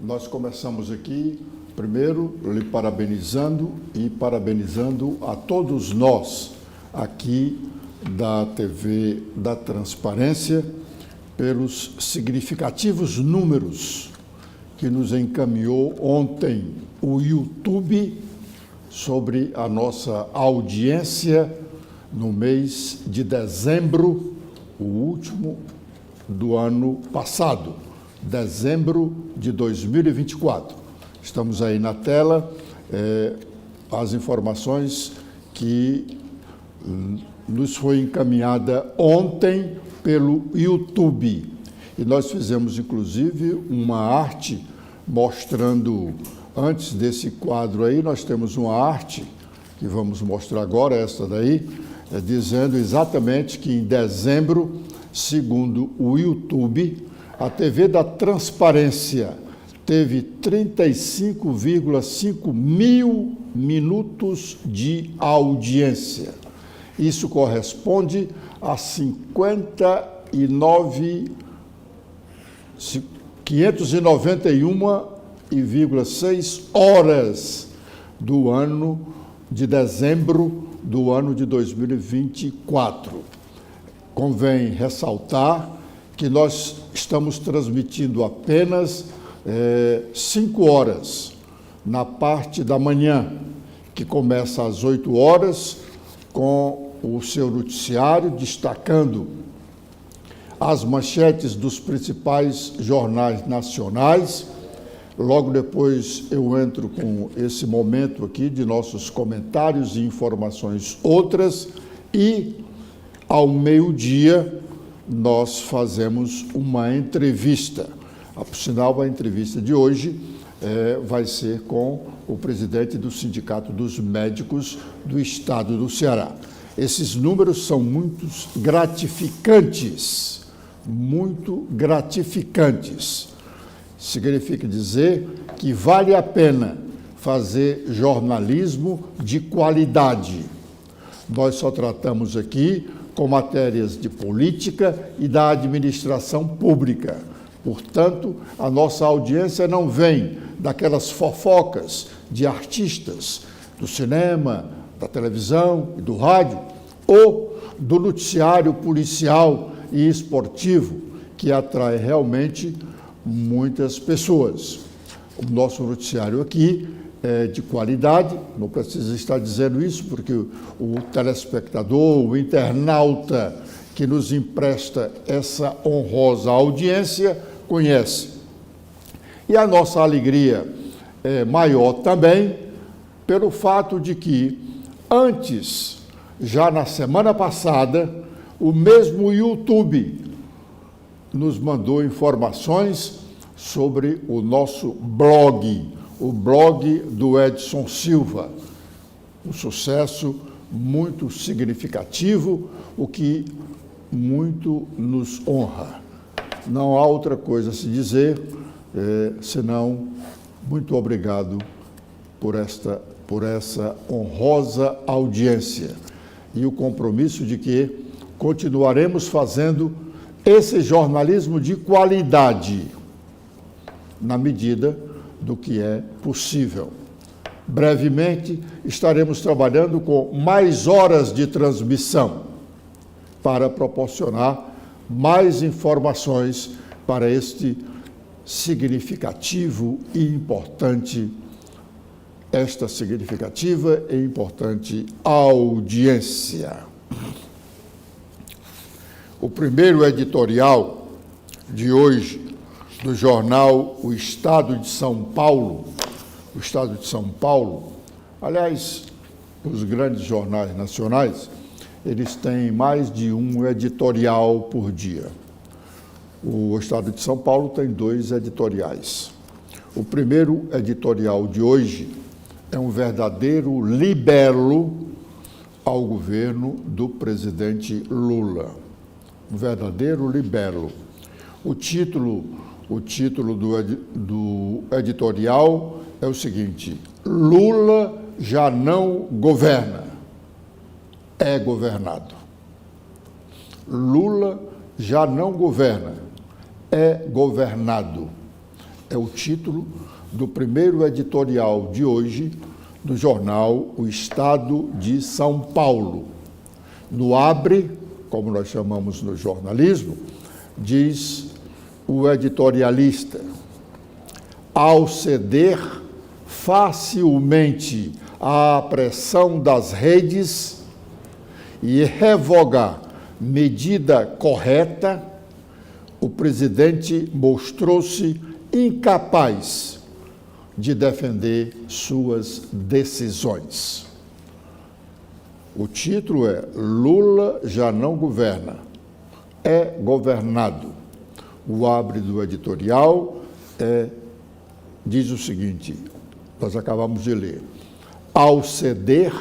Nós começamos aqui, primeiro, lhe parabenizando e parabenizando a todos nós aqui da TV da Transparência pelos significativos números que nos encaminhou ontem o YouTube sobre a nossa audiência no mês de dezembro, o último do ano passado, dezembro de 2024. Estamos aí na tela, as informações que nos foi encaminhada ontem pelo YouTube. E nós fizemos, inclusive, uma arte mostrando, antes desse quadro aí, nós temos uma arte, que vamos mostrar agora, essa daí, dizendo exatamente que em dezembro, segundo o YouTube, a TV da Transparência teve 35,5 mil minutos de audiência. Isso corresponde a 591,6 horas do ano de dezembro do ano de 2024. Convém ressaltar que nós estamos transmitindo apenas 5 horas na parte da manhã, que começa às 8 horas, com o seu noticiário, destacando as manchetes dos principais jornais nacionais. Logo depois eu entro com esse momento aqui de nossos comentários e informações outras, e ao meio-dia nós fazemos uma entrevista. Por sinal, a entrevista de hoje vai ser com o presidente do Sindicato dos Médicos do Estado do Ceará. Esses números são muito gratificantes. Significa dizer que vale a pena fazer jornalismo de qualidade. Nós só tratamos aqui com matérias de política e da administração pública. Portanto, a nossa audiência não vem daquelas fofocas de artistas do cinema, da televisão e do rádio, ou do noticiário policial e esportivo, que atrai realmente muitas pessoas. O nosso noticiário aqui é de qualidade, não precisa estar dizendo isso, porque o telespectador, o internauta que nos empresta essa honrosa audiência conhece. E a nossa alegria é maior também pelo fato de que antes, já na semana passada, o mesmo YouTube nos mandou informações sobre o nosso blog, o blog do Edson Silva. Um sucesso muito significativo, o que muito nos honra. Não há outra coisa a se dizer, senão muito obrigado por essa honrosa audiência e o compromisso de que continuaremos fazendo esse jornalismo de qualidade na medida do que é possível. Brevemente estaremos trabalhando com mais horas de transmissão para proporcionar mais informações para este significativo e importante, esta significativa e importante audiência. O primeiro editorial de hoje do jornal O Estado de São Paulo, aliás, os grandes jornais nacionais, eles têm mais de um editorial por dia. O Estado de São Paulo tem 2 editoriais. O primeiro editorial de hoje é um verdadeiro libelo ao governo do presidente Lula. Um verdadeiro libelo. O título do editorial é o seguinte: Lula já não governa, é governado. Lula já não governa, é governado. é o título do primeiro editorial de hoje do jornal O Estado de São Paulo. No abre, como nós chamamos no jornalismo, diz o editorialista: ao ceder facilmente à pressão das redes e revogar medida correta, o presidente mostrou-se incapaz de defender suas decisões. O título é Lula já não governa, é governado. O abre do editorial diz o seguinte, nós acabamos de ler: ao ceder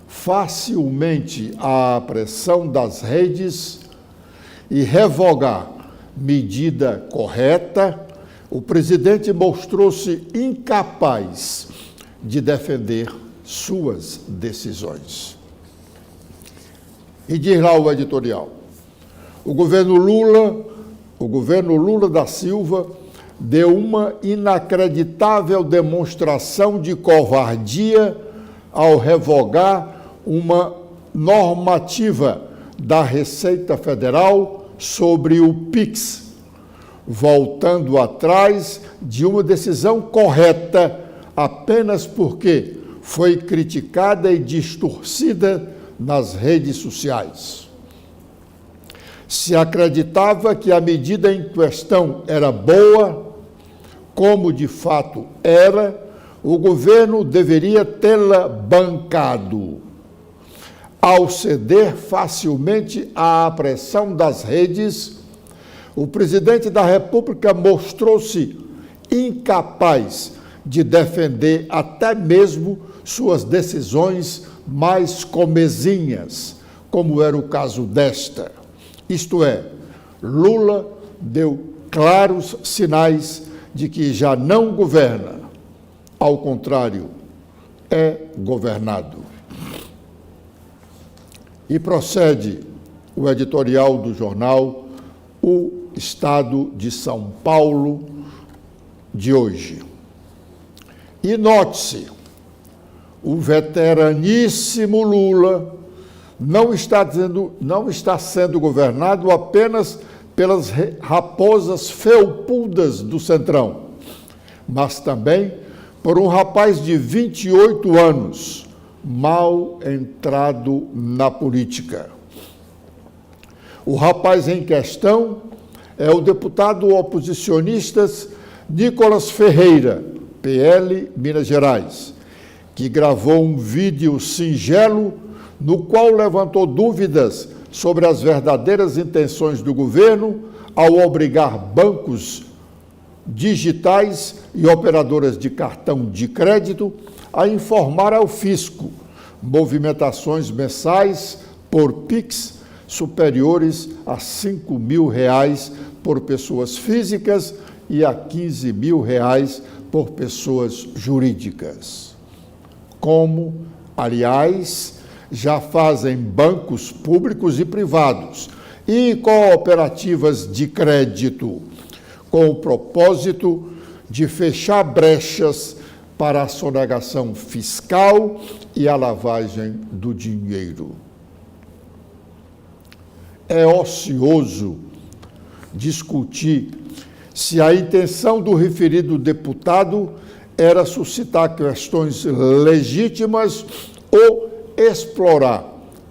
facilmente à pressão das redes e revogar medida correta, o presidente mostrou-se incapaz de defender suas decisões. E diz lá o editorial: o governo Lula da Silva deu uma inacreditável demonstração de covardia ao revogar uma normativa da Receita Federal sobre o PIX, voltando atrás de uma decisão correta apenas porque foi criticada e distorcida nas redes sociais. Se acreditava que a medida em questão era boa, como de fato era, o governo deveria tê-la bancado. Ao ceder facilmente à pressão das redes, o presidente da República mostrou-se incapaz de defender até mesmo suas decisões mais comezinhas, como era o caso desta. Isto é, Lula deu claros sinais de que já não governa, ao contrário, é governado. E procede o editorial do jornal O Estado de São Paulo de hoje. E note-se, o veteraníssimo Lula não está sendo governado apenas pelas raposas felpudas do Centrão, mas também por um rapaz de 28 anos, mal entrado na política. O rapaz em questão é o deputado oposicionista Nicolas Ferreira, PL Minas Gerais, que gravou um vídeo singelo no qual levantou dúvidas sobre as verdadeiras intenções do governo ao obrigar bancos digitais e operadoras de cartão de crédito a informar ao fisco movimentações mensais por PIX superiores a R$ 5.000 por pessoas físicas e a R$ 15.000 por pessoas jurídicas. Como, aliás, já fazem bancos públicos e privados e cooperativas de crédito, com o propósito de fechar brechas para a sonegação fiscal e a lavagem do dinheiro. É ocioso discutir se a intenção do referido deputado era suscitar questões legítimas ou explorar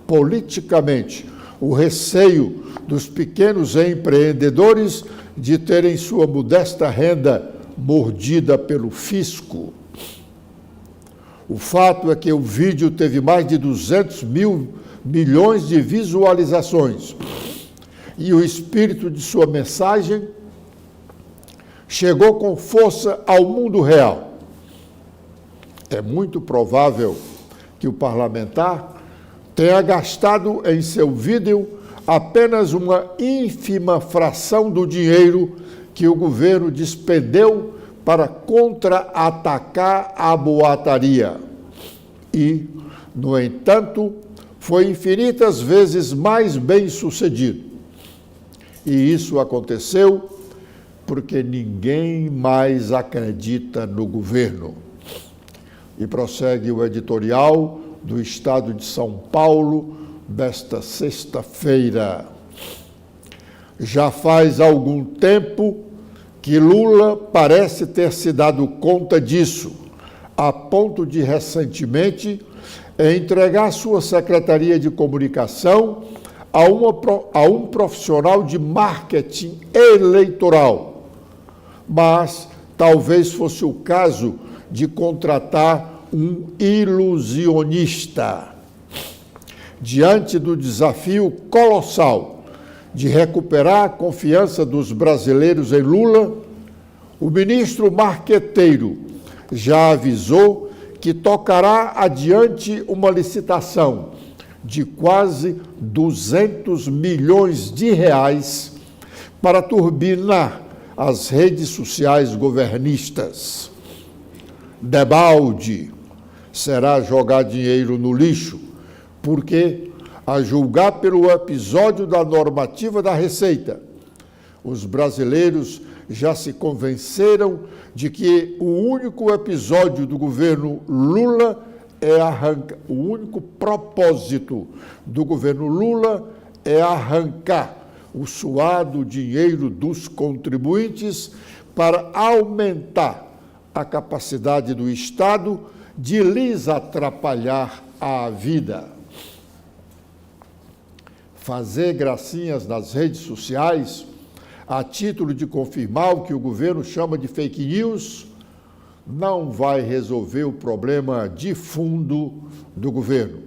politicamente o receio dos pequenos empreendedores de terem sua modesta renda mordida pelo fisco. O fato é que o vídeo teve mais de 200 milhões de visualizações e o espírito de sua mensagem chegou com força ao mundo real. É muito provável que o parlamentar tenha gastado em seu vídeo apenas uma ínfima fração do dinheiro que o governo despendeu para contra-atacar a boataria. E, no entanto, foi infinitas vezes mais bem sucedido. E isso aconteceu porque ninguém mais acredita no governo. E prossegue o editorial do Estado de São Paulo desta sexta-feira. Já faz algum tempo que Lula parece ter se dado conta disso, a ponto de recentemente entregar sua Secretaria de Comunicação a um profissional de marketing eleitoral. Mas talvez fosse o caso de contratar um ilusionista. Diante do desafio colossal de recuperar a confiança dos brasileiros em Lula, o ministro marqueteiro já avisou que tocará adiante uma licitação de quase 200 milhões de reais para turbinar as redes sociais governistas. Debalde será jogar dinheiro no lixo, porque, a julgar pelo episódio da normativa da Receita, os brasileiros já se convenceram de que o único episódio do governo Lula o único propósito do governo Lula é arrancar o suado dinheiro dos contribuintes para aumentar a capacidade do Estado de lhes atrapalhar a vida. Fazer gracinhas nas redes sociais, a título de confirmar o que o governo chama de fake news, não vai resolver o problema de fundo do governo.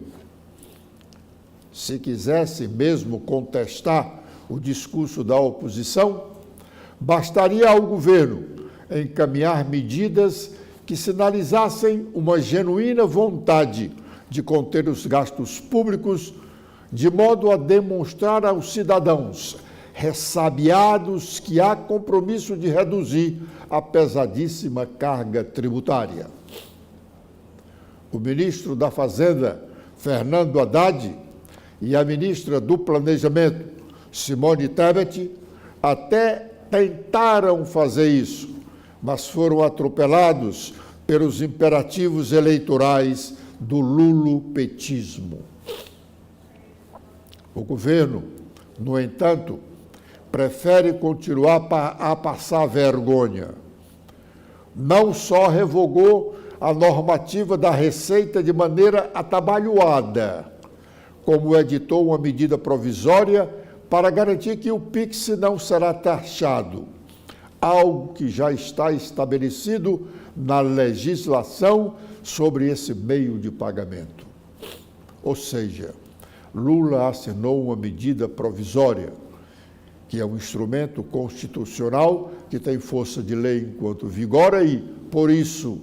Se quisesse mesmo contestar o discurso da oposição, bastaria ao governo encaminhar medidas que sinalizassem uma genuína vontade de conter os gastos públicos, de modo a demonstrar aos cidadãos ressabiados que há compromisso de reduzir a pesadíssima carga tributária. O ministro da Fazenda, Fernando Haddad, e a ministra do Planejamento, Simone Tebet, até tentaram fazer isso, mas foram atropelados pelos imperativos eleitorais do lulopetismo. O governo, no entanto, prefere continuar a passar vergonha. Não só revogou a normativa da Receita de maneira atabalhoada, como editou uma medida provisória para garantir que o Pix não será taxado, algo que já está estabelecido na legislação sobre esse meio de pagamento. Ou seja, Lula assinou uma medida provisória, que é um instrumento constitucional que tem força de lei enquanto vigora e, por isso,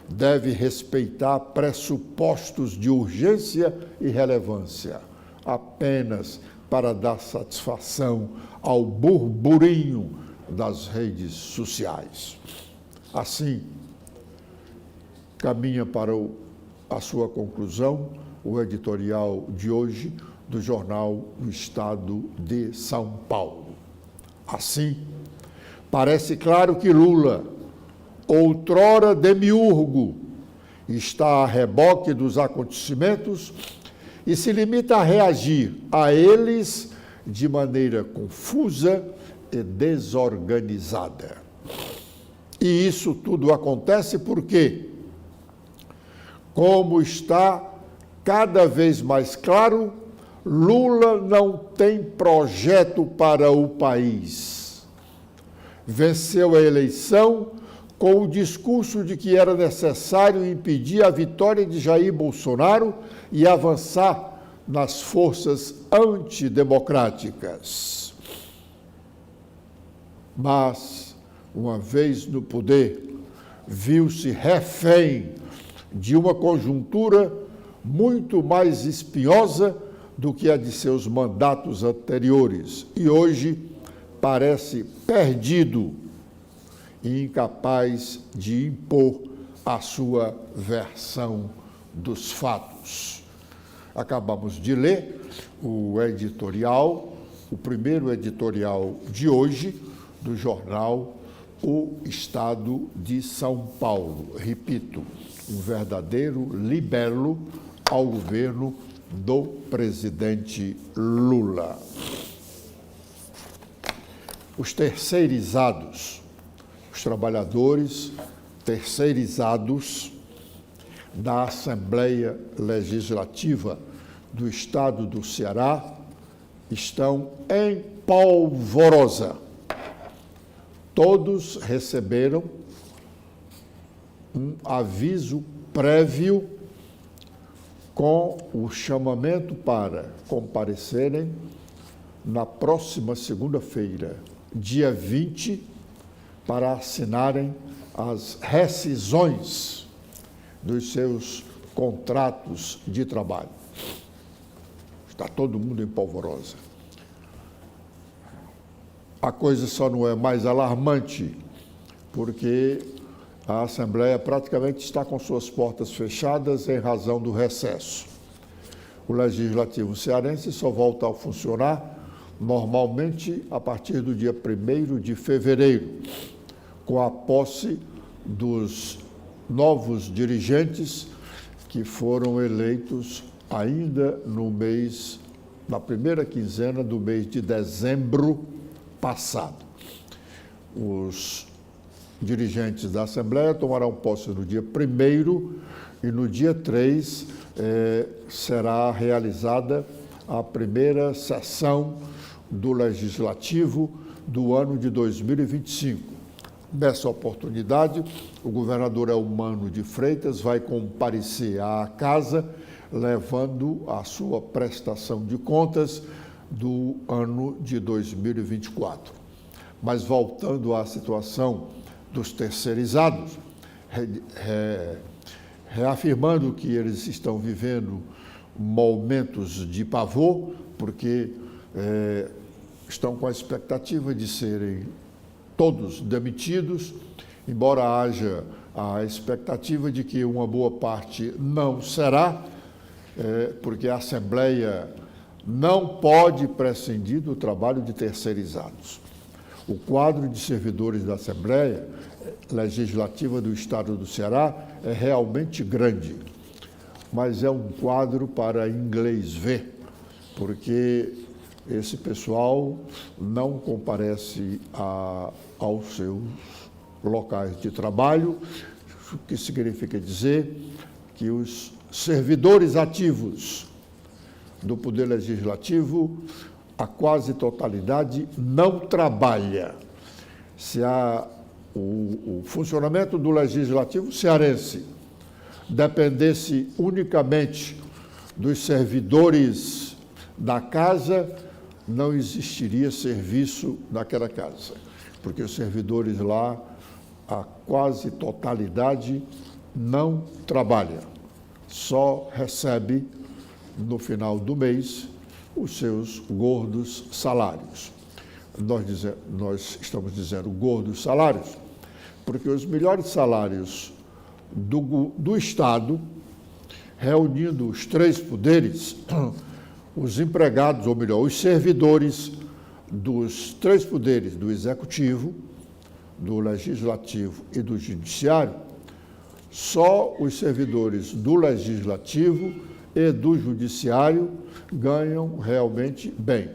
deve respeitar pressupostos de urgência e relevância, apenas para dar satisfação ao burburinho das redes sociais. Assim, caminha para a sua conclusão o editorial de hoje do jornal O Estado de São Paulo. Assim, parece claro que Lula, outrora demiurgo, está a reboque dos acontecimentos e se limita a reagir a eles de maneira confusa e desorganizada. E isso tudo acontece porque, como está cada vez mais claro, Lula não tem projeto para o país. Venceu a eleição com o discurso de que era necessário impedir a vitória de Jair Bolsonaro e avançar nas forças antidemocráticas. Mas, uma vez no poder, viu-se refém de uma conjuntura muito mais espinhosa do que a de seus mandatos anteriores e hoje parece perdido e incapaz de impor a sua versão dos fatos. Acabamos de ler o editorial, o primeiro editorial de hoje do jornal o Estado de São Paulo. Repito, um verdadeiro libelo ao governo do presidente Lula. Os terceirizados, os trabalhadores terceirizados da Assembleia Legislativa do Estado do Ceará estão em polvorosa. Todos receberam um aviso prévio com o chamamento para comparecerem na próxima segunda-feira, dia 20, para assinarem as rescisões dos seus contratos de trabalho. Está todo mundo em polvorosa. A coisa só não é mais alarmante, porque a Assembleia praticamente está com suas portas fechadas em razão do recesso. O Legislativo cearense só volta a funcionar normalmente a partir do dia 1º de fevereiro, com a posse dos novos dirigentes que foram eleitos ainda na primeira quinzena do mês de dezembro passado. Os dirigentes da Assembleia tomarão posse no dia 1º e no dia 3 será realizada a primeira sessão do Legislativo do ano de 2025. Nessa oportunidade, o governador Eumano de Freitas vai comparecer à casa, levando a sua prestação de contas do ano de 2024. Mas voltando à situação dos terceirizados, reafirmando que eles estão vivendo momentos de pavor, porque estão com a expectativa de serem todos demitidos, embora haja a expectativa de que uma boa parte não será, porque a Assembleia não pode prescindir do trabalho de terceirizados. O quadro de servidores da Assembleia Legislativa do Estado do Ceará é realmente grande, mas é um quadro para inglês ver, porque esse pessoal não comparece aos seus locais de trabalho, o que significa dizer que os servidores ativos do Poder Legislativo, a quase totalidade não trabalha. Se o funcionamento do Legislativo cearense dependesse unicamente dos servidores da casa, não existiria serviço naquela casa, porque os servidores lá, a quase totalidade, não trabalha, só recebe no final do mês os seus gordos salários. Nós estamos dizendo gordos salários, porque os melhores salários do Estado, reunindo os três poderes, os empregados, ou melhor, os servidores dos três poderes, do Executivo, do Legislativo e do Judiciário, só os servidores do Legislativo e do Judiciário ganham realmente bem.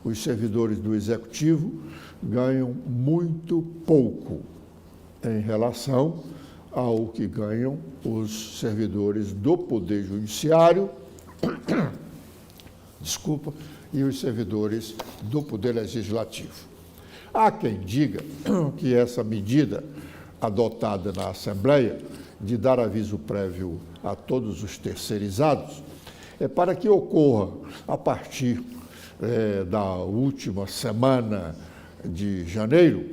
Os servidores do Executivo ganham muito pouco em relação ao que ganham os servidores do Poder Judiciário, e os servidores do Poder Legislativo. Há quem diga que essa medida adotada na Assembleia de dar aviso prévio a todos os terceirizados é para que ocorra, a partir da última semana de janeiro,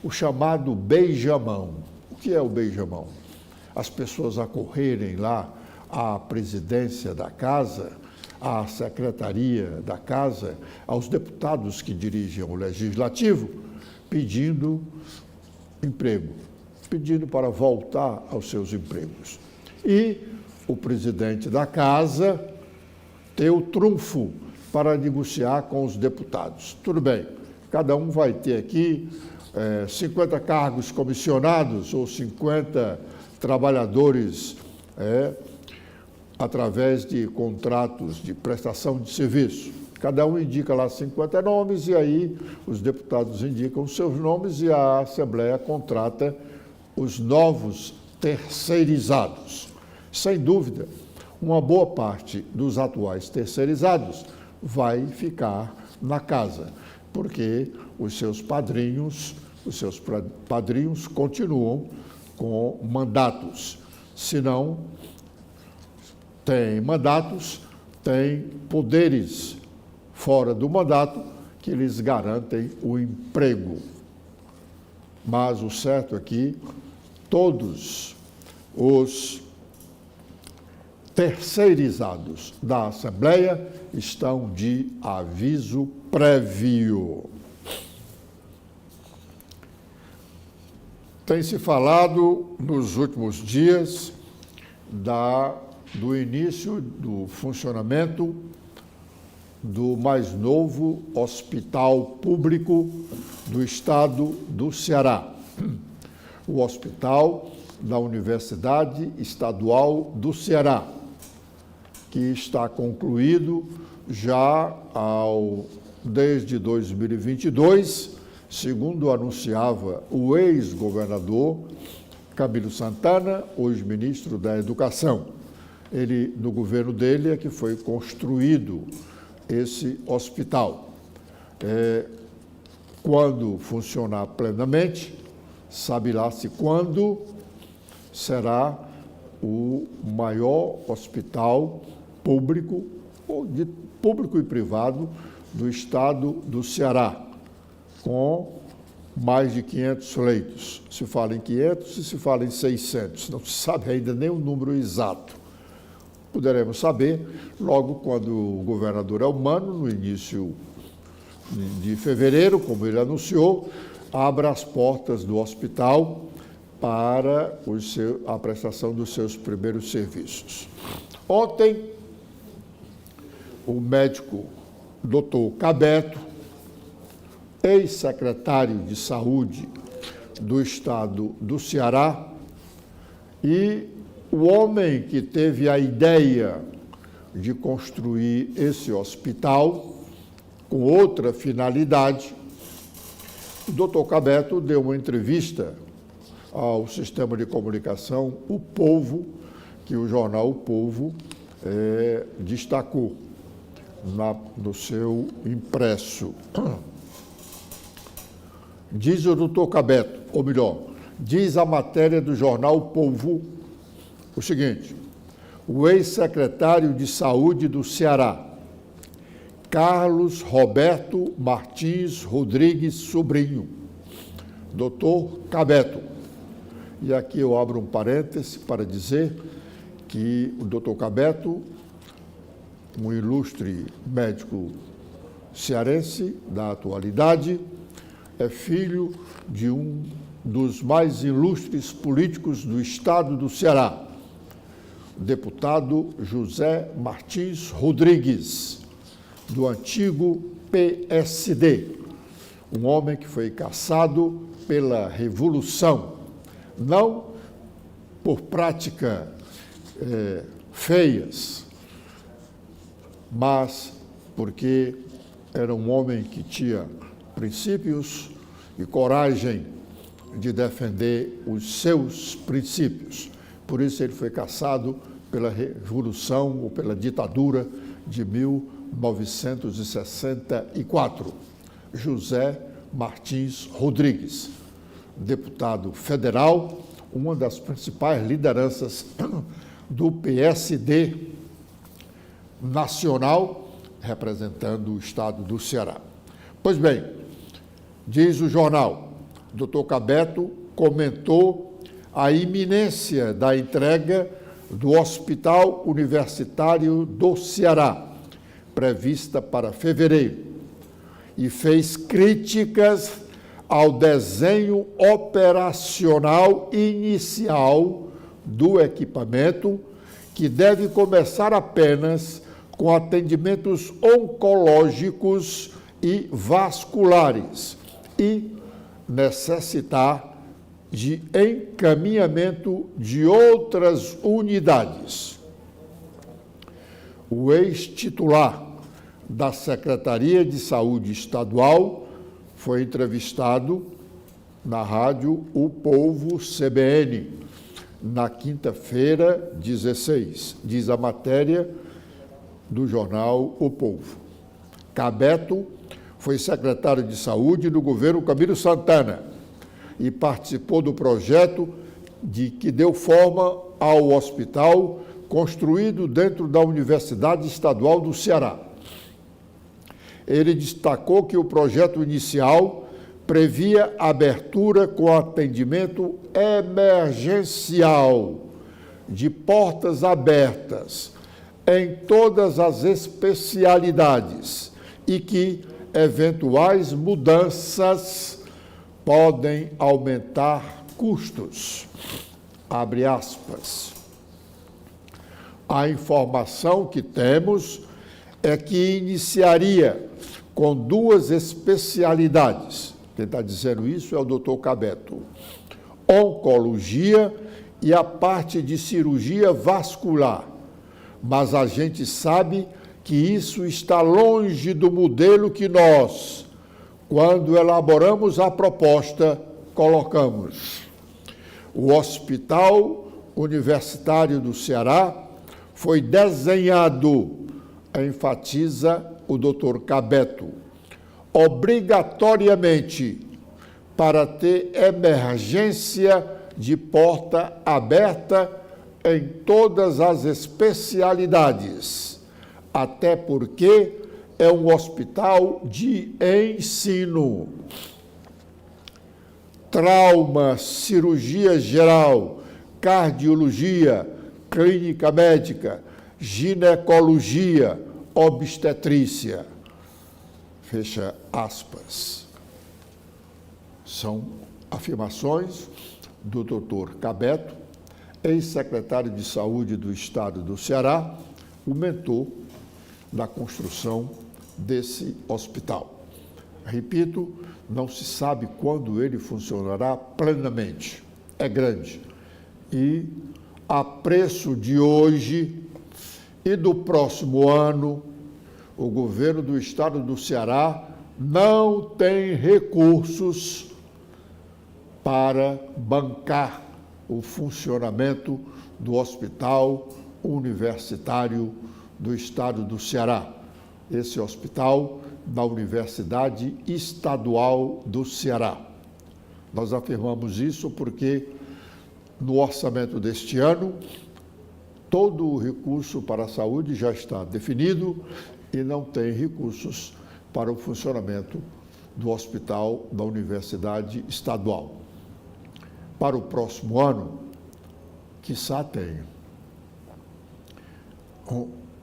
o chamado beijamão. O que é o beijamão? As pessoas acorrerem lá à presidência da Casa, à secretaria da Casa, aos deputados que dirigem o Legislativo, pedindo emprego, pedindo para voltar aos seus empregos. E o presidente da Casa ter o trunfo para negociar com os deputados. Tudo bem, cada um vai ter aqui 50 cargos comissionados ou 50 trabalhadores através de contratos de prestação de serviço. Cada um indica lá 50 nomes e aí os deputados indicam os seus nomes e a Assembleia contrata os novos terceirizados. Sem dúvida, uma boa parte dos atuais terceirizados vai ficar na casa, porque os seus padrinhos continuam com mandatos. Se não têm mandatos, têm poderes fora do mandato que lhes garantem o emprego. Mas o certo é que todos os terceirizados da Assembleia estão de aviso prévio. Tem se falado nos últimos dias do início do funcionamento do mais novo hospital público do estado do Ceará, o Hospital da Universidade Estadual do Ceará, que está concluído já desde 2022, segundo anunciava o ex-governador Camilo Santana, hoje ministro da Educação. No governo dele é que foi construído esse hospital. Quando funcionar plenamente, sabe-lá-se quando será o maior hospital público e privado do estado do Ceará, com mais de 500 leitos. Se fala em 500 e se fala em 600, não se sabe ainda nem o número exato. Poderemos saber logo quando o governador Elmano, no início de fevereiro, como ele anunciou, abra as portas do hospital para a prestação dos seus primeiros serviços. Ontem, o médico Dr. Cabeto, ex-secretário de Saúde do estado do Ceará, e o homem que teve a ideia de construir esse hospital com outra finalidade, o Dr. Cabeto deu uma entrevista ao sistema de comunicação O Povo, que o jornal O Povo destacou no seu impresso. Diz o Dr. Cabeto, ou melhor, diz a matéria do jornal O Povo o seguinte: o ex-secretário de Saúde do Ceará, Carlos Roberto Martins Rodrigues Sobrinho, Dr. Cabeto. E aqui eu abro um parêntese para dizer que o Dr. Cabeto, um ilustre médico cearense da atualidade, é filho de um dos mais ilustres políticos do estado do Ceará, deputado José Martins Rodrigues, do antigo PSD, um homem que foi caçado pela Revolução, não por práticas feias, mas porque era um homem que tinha princípios e coragem de defender os seus princípios. Por isso ele foi caçado pela Revolução ou pela ditadura de 1964. José Martins Rodrigues, deputado federal, uma das principais lideranças do PSD nacional, representando o estado do Ceará. Pois bem, diz o jornal, Dr. Cabeto comentou a iminência da entrega do Hospital Universitário do Ceará, prevista para fevereiro, e fez críticas ao desenho operacional inicial do equipamento, que deve começar apenas com atendimentos oncológicos e vasculares, e necessitar de encaminhamento de outras unidades. O ex-titular da Secretaria de Saúde Estadual foi entrevistado na rádio O Povo CBN, na quinta-feira, 16, diz a matéria do jornal O Povo. Cabeto foi secretário de Saúde do governo Camilo Santana e participou do projeto que deu forma ao hospital construído dentro da Universidade Estadual do Ceará. Ele destacou que o projeto inicial previa abertura com atendimento emergencial, de portas abertas, em todas as especialidades e que eventuais mudanças podem aumentar custos. Abre aspas. A informação que temos é que iniciaria com 2 especialidades. Quem está dizendo isso é o doutor Cabeto. Oncologia e a parte de cirurgia vascular. Mas a gente sabe que isso está longe do modelo que nós, quando elaboramos a proposta, colocamos. O Hospital Universitário do Ceará foi desenhado, enfatiza o doutor Cabeto, obrigatoriamente para ter emergência de porta aberta em todas as especialidades, até porque é um hospital de ensino. Trauma, cirurgia geral, cardiologia, clínica médica, ginecologia, obstetrícia. Fecha aspas. São afirmações do doutor Cabeto, ex-secretário de Saúde do Estado do Ceará, o mentor da construção desse hospital. Repito, não se sabe quando ele funcionará plenamente. É grande. E a preço de hoje e do próximo ano, o governo do Estado do Ceará não tem recursos para bancar o funcionamento do Hospital Universitário do Estado do Ceará. Esse hospital da Universidade Estadual do Ceará. Nós afirmamos isso porque no orçamento deste ano, todo o recurso para a saúde já está definido e não tem recursos para o funcionamento do hospital da Universidade Estadual. Para o próximo ano, quiçá tenha.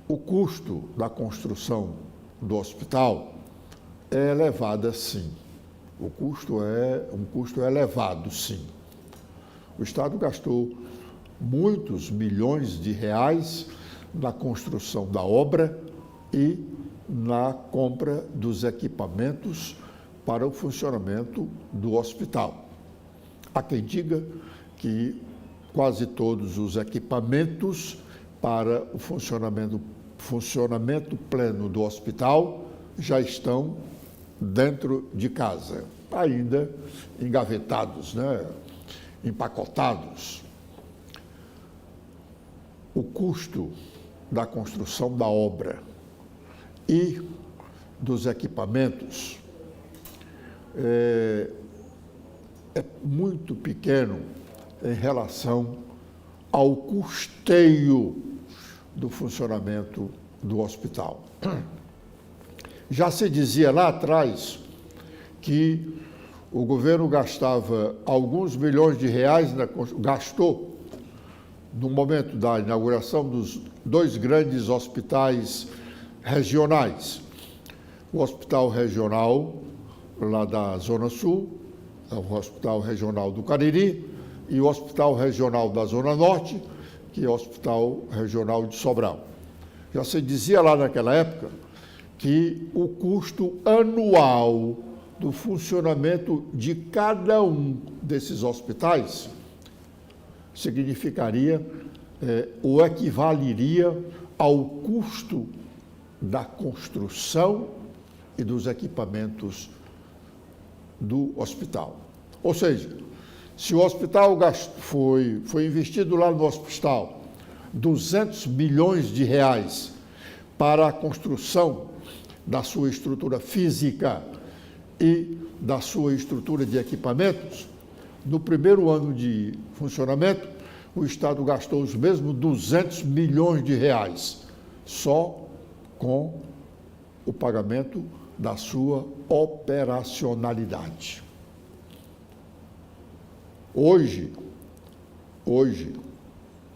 O custo da construção do hospital é elevado, sim. O custo é um custo elevado, sim. O Estado gastou muitos milhões de reais na construção da obra e na compra dos equipamentos para o funcionamento do hospital. Há quem diga que quase todos os equipamentos para o funcionamento pleno do hospital já estão dentro de casa, ainda engavetados, empacotados. O custo da construção da obra e dos equipamentos é muito pequeno em relação ao custeio do funcionamento do hospital. Já se dizia lá atrás que o governo gastava alguns milhões de reais, gastou no momento da inauguração dos 2 grandes hospitais regionais. O Hospital Regional lá da Zona Sul, o Hospital Regional do Cariri, e o Hospital Regional da Zona Norte, que é o Hospital Regional de Sobral. Já se dizia lá naquela época que o custo anual do funcionamento de cada um desses hospitais significaria ou equivaleria ao custo da construção e dos equipamentos do hospital. Ou seja, se o hospital foi investido lá no hospital 200 milhões de reais para a construção da sua estrutura física e da sua estrutura de equipamentos, no primeiro ano de funcionamento, o Estado gastou os mesmos 200 milhões de reais, só com o pagamento da sua operacionalidade. Hoje,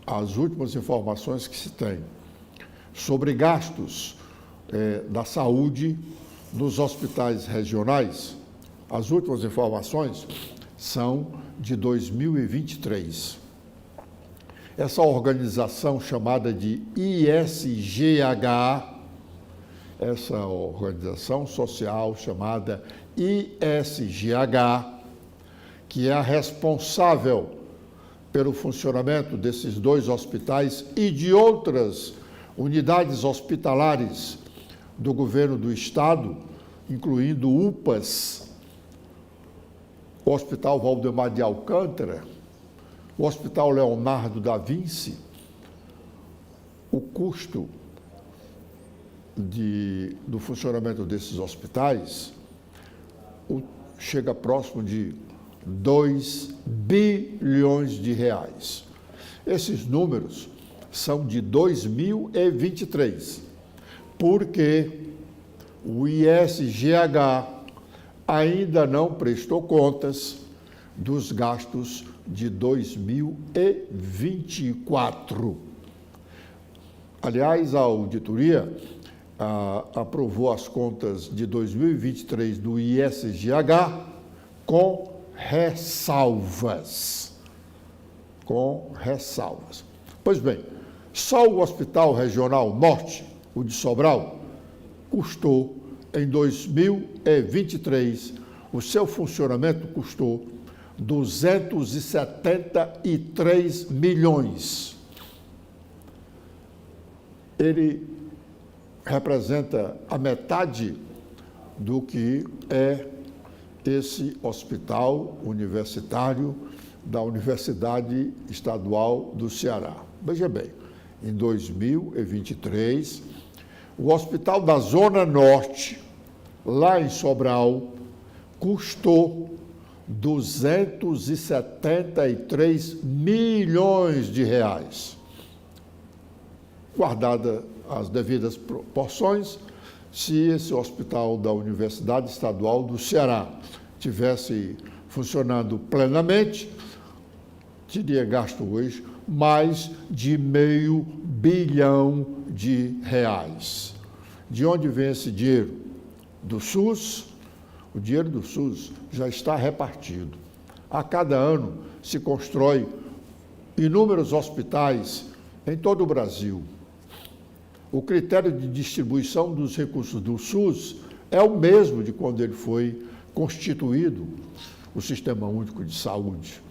as últimas informações que se tem sobre gastos da saúde nos hospitais regionais, as últimas informações são de 2023. Essa organização chamada de ISGH, essa organização social chamada ISGH, que é a responsável pelo funcionamento desses dois hospitais e de outras unidades hospitalares do governo do Estado, incluindo UPAs, o Hospital Valdemar de Alcântara, o Hospital Leonardo da Vinci. O custo do funcionamento desses hospitais chega próximo de 2 bilhões de reais. Esses números são de 2023, porque o ISGH ainda não prestou contas dos gastos de 2024. Aliás, a auditoria aprovou as contas de 2023 do ISGH com ressalvas. Pois bem, só o Hospital Regional Norte, o de Sobral, custou, em 2023, o seu funcionamento custou 273 milhões. Ele representa a metade do que é esse hospital universitário da Universidade Estadual do Ceará. Veja bem, em 2023, o Hospital da Zona Norte, lá em Sobral, custou 273 milhões de reais. Guardada as devidas proporções, se esse hospital da Universidade Estadual do Ceará tivesse funcionando plenamente, teria gasto hoje mais de R$500 milhão de reais. De onde vem esse dinheiro? Do SUS. O dinheiro do SUS já está repartido. A cada ano se constrói inúmeros hospitais em todo o Brasil. O critério de distribuição dos recursos do SUS é o mesmo de quando ele foi constituído, o Sistema Único de Saúde.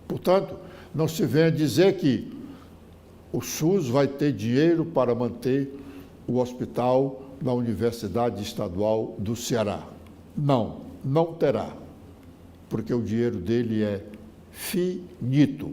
Portanto, não se venha dizer que o SUS vai ter dinheiro para manter o hospital da Universidade Estadual do Ceará. Não, não terá, porque o dinheiro dele é finito.